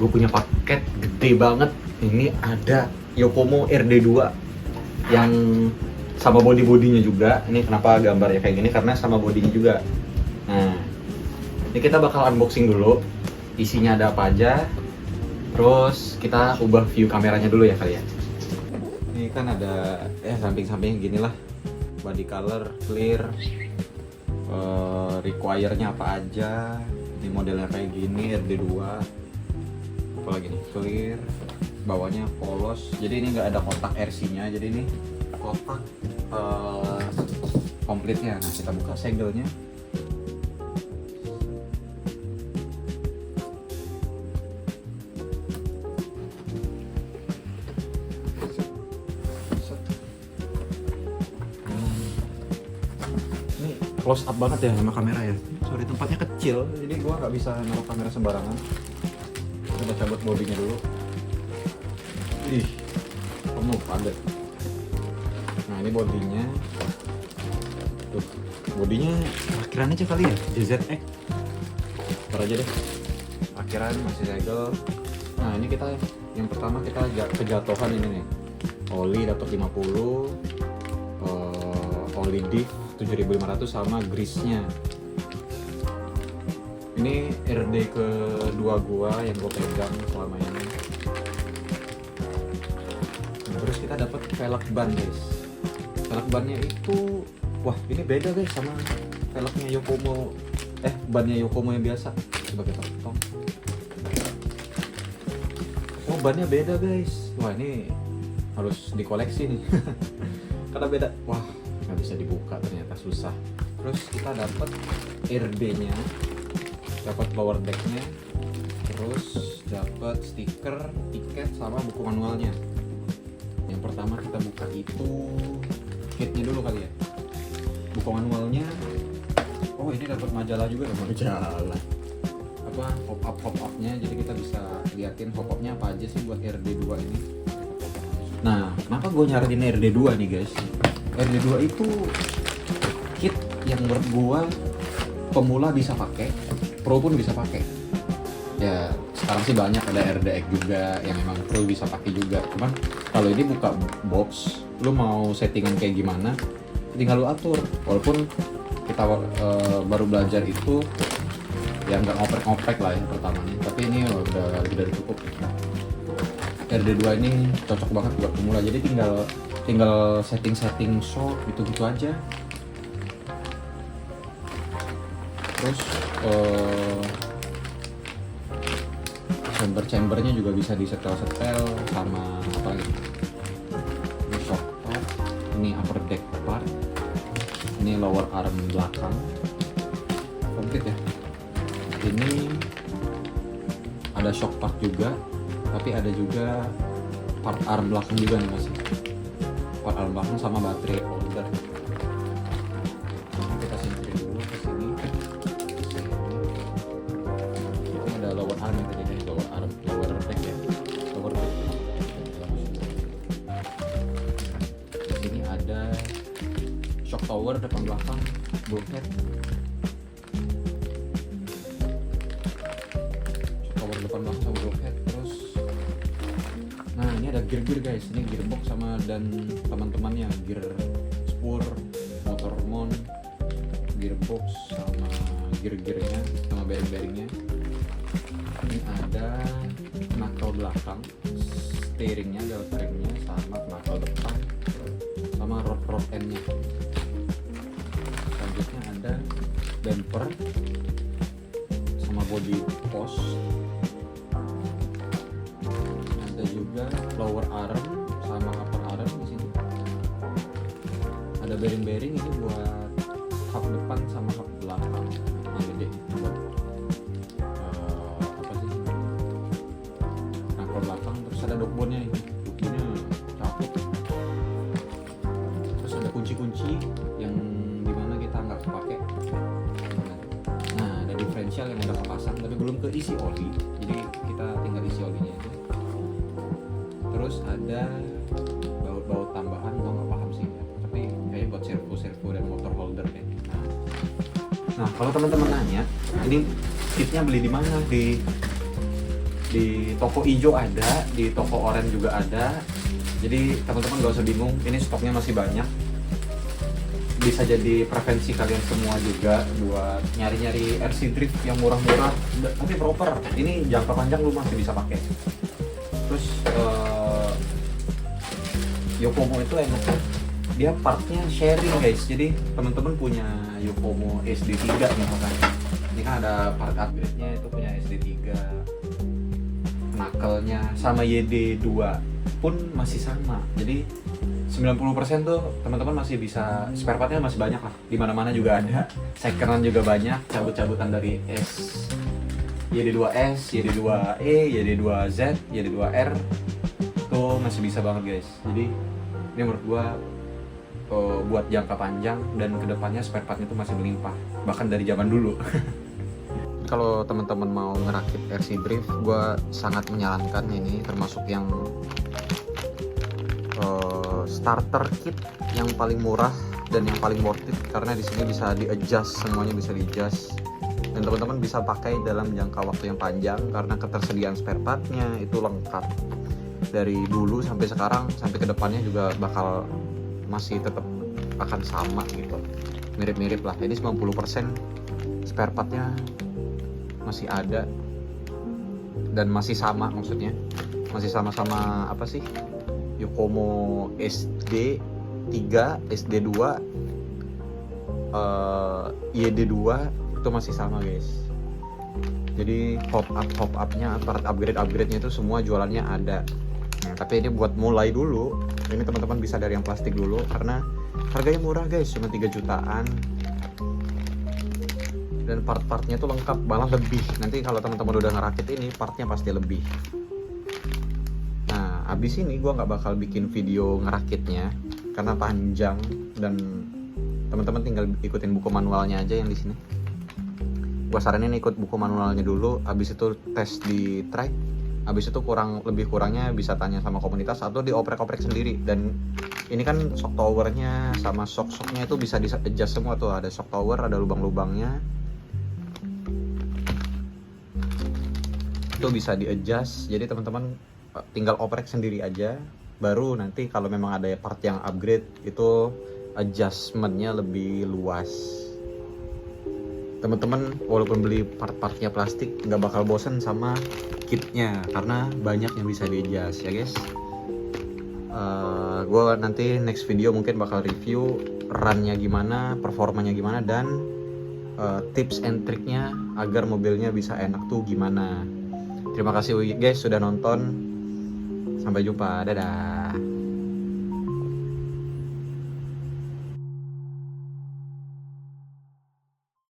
gue punya paket gede banget. Ini ada Yokomo RD2 yang sama body-bodinya juga. Ini kenapa gambarnya kayak gini, karena sama bodinya juga. Nah, ini kita bakal unboxing dulu. Isinya ada apa aja. Terus kita ubah view kameranya dulu ya kali ya. Ini kan ada samping-sampingnya gini lah. Body color, clear, require-nya apa aja. Ini modelnya kayak gini, RD2. Apalagi nih, clear. Bawahnya polos. Jadi ini nggak ada kotak RC-nya. Jadi ini kotak komplitnya. Nah, kita buka segelnya. Close up banget ya sama kamera ya. Sorry, tempatnya kecil, jadi gua nggak bisa naruh kamera sembarangan. Kita cabut bodinya dulu. Ih, penuh padat. Nah, ini bodinya. Tuh, bodinya akhiran aja kali ya, DZX. Ntar aja deh. Akhiran masih segel. Nah, ini kita yang pertama kita kejatuhan ini nih. Oli dapat 50. Oli diff 7.500 sama grease-nya. Ini RD kedua gua yang gua pegang selama ini. Nah, terus kita dapat velg ban guys. Velg bannya itu, wah ini beda guys sama velgnya Yokomo, bannya Yokomo yang biasa. Coba kita potong. Oh, bannya beda guys. Wah, ini harus dikoleksi nih. Karena beda. Wah, nggak bisa dibuka, ternyata susah. Terus kita dapat RD-nya, dapat lower deck-nya, terus dapat stiker, tiket, sama buku manualnya. Yang pertama kita buka itu kitnya dulu kali ya. Buku manualnya, oh ini dapat majalah juga, majalah. Apa pop-up-nya, jadi kita bisa liatin pop-upnya apa aja sih buat RD2 ini. Nah, kenapa gue nyariin RD2 nih guys? RD2 itu kit yang menurut gua pemula bisa pakai, pro pun bisa pakai. Ya sekarang sih banyak, ada RDX juga yang memang pro bisa pakai juga. Cuman kalau ini buka box, lu mau settingan kayak gimana, tinggal lu atur. Walaupun kita baru belajar itu, ya nggak ngoprek-ngoprek lah ya pertamanya. Tapi ini udah cukup. RD2 ini cocok banget buat pemula. Jadi tinggal setting shock gitu-gitu aja. Terus chambernya juga bisa disetel sama apa gitu. Ini shock top, ini upper deck part, ini lower arm belakang, komplit ya. Ini ada shock part juga, tapi ada juga part arm belakang juga nih masih. Part arm belakang sama baterai holder. Nah, kita singkirin dulu ke sini. Ini ada lower arm yang tadi nih, lower deck ya. Lower deck. Di sini ada shock tower depan belakang, bulkhead. Shock tower depan belakang sama bulkhead. Terus nah, ini ada gear guys, ini gearbox sama dan teman-temannya, gear spur, motor mount, gearbox sama gear-gearnya sama bearing-bearingnya. Ini ada knuckle belakang, steeringnya, ada steeringnya sama knuckle depan sama rod endnya. Selanjutnya ada bumper sama body post. Juga lower arm sama upper arm di sini. Ada bearing-bearing ini buat hub depan sama hub belakang yang gede buat apa sih? Knuckle belakang. Terus ada dogboardnya ini. Dogboardnya cakep. Terus ada kunci-kunci yang dimana kita nggak kepake. Nah, ada differential yang udah kepasang tapi belum keisi oli. Jadi kita tinggal isi olinya aja. Terus ada baut-baut tambahan, gua nggak paham sih ya. Tapi kayaknya buat servo dan motor holder deh. Nah, kalau teman-teman nanya, ini kitnya beli di mana? Di Di toko hijau ada, di toko oranye juga ada. Jadi teman-teman gak usah bingung, ini stoknya masih banyak. Bisa jadi preferensi kalian semua juga buat nyari-nyari RC Drift yang murah-murah tapi proper. Ini jangka panjang lu masih bisa pakai. Terus Yokomo itu enaknya dia partnya sharing guys. Jadi teman-teman punya Yokomo SD3 misalkan, ini kan ada part upgrade-nya, itu punya SD3, knuckle-nya sama YD2 pun masih sama. Jadi 90% tuh teman-teman masih bisa, spare part-nya masih banyak lah. Di mana-mana juga ada. Second juga banyak, cabut-cabutan dari YD2S, YD2E, YD2Z, YD2R tuh masih bisa banget guys. Jadi ini menurut gua buat jangka panjang dan kedepannya spare part-nya tuh masih melimpah, bahkan dari zaman dulu. Kalau teman-teman mau ngerakit RC Drift, gua sangat menyarankan ini, termasuk yang starter kit yang paling murah dan yang paling worth it, karena di sini bisa di-adjust, semuanya bisa di-adjust dan teman-teman bisa pakai dalam jangka waktu yang panjang karena ketersediaan spare part-nya itu lengkap. Dari dulu sampai sekarang sampai kedepannya juga bakal masih tetap akan sama gitu, mirip-mirip lah. Ini 90% spare part-nya masih ada dan masih sama, maksudnya masih sama-sama apa sih, Yokomo SD3, SD2, YD2 itu masih sama guys. Jadi hop up-nya, part upgrade-nya itu semua jualannya ada. Nah, tapi ini buat mulai dulu, ini teman-teman bisa dari yang plastik dulu karena harganya murah guys, cuma 3 jutaan. Dan part-partnya tuh lengkap, malah lebih. Nanti kalau teman-teman udah ngerakit ini, partnya pasti lebih. Nah, abis ini gue nggak bakal bikin video ngerakitnya karena panjang dan teman-teman tinggal ikutin buku manualnya aja yang di sini. Gue saranin ikut buku manualnya dulu, abis itu tes di track, abis itu lebih kurangnya bisa tanya sama komunitas atau dioprek-oprek sendiri. Dan ini kan shock towernya sama shock-shocknya itu bisa di-adjust semua tuh, ada shock tower, ada lubang-lubangnya itu bisa di-adjust. Jadi teman-teman tinggal oprek sendiri aja, baru nanti kalau memang ada part yang upgrade itu adjustmentnya lebih luas. Teman-teman walaupun beli part-partnya plastik nggak bakal bosen sama kitnya karena banyak yang bisa di-adjust ya guys. Gue nanti next video mungkin bakal review runnya gimana, performanya gimana, dan tips and triknya agar mobilnya bisa enak tuh gimana. Terima kasih guys sudah nonton. Sampai jumpa. Dadah.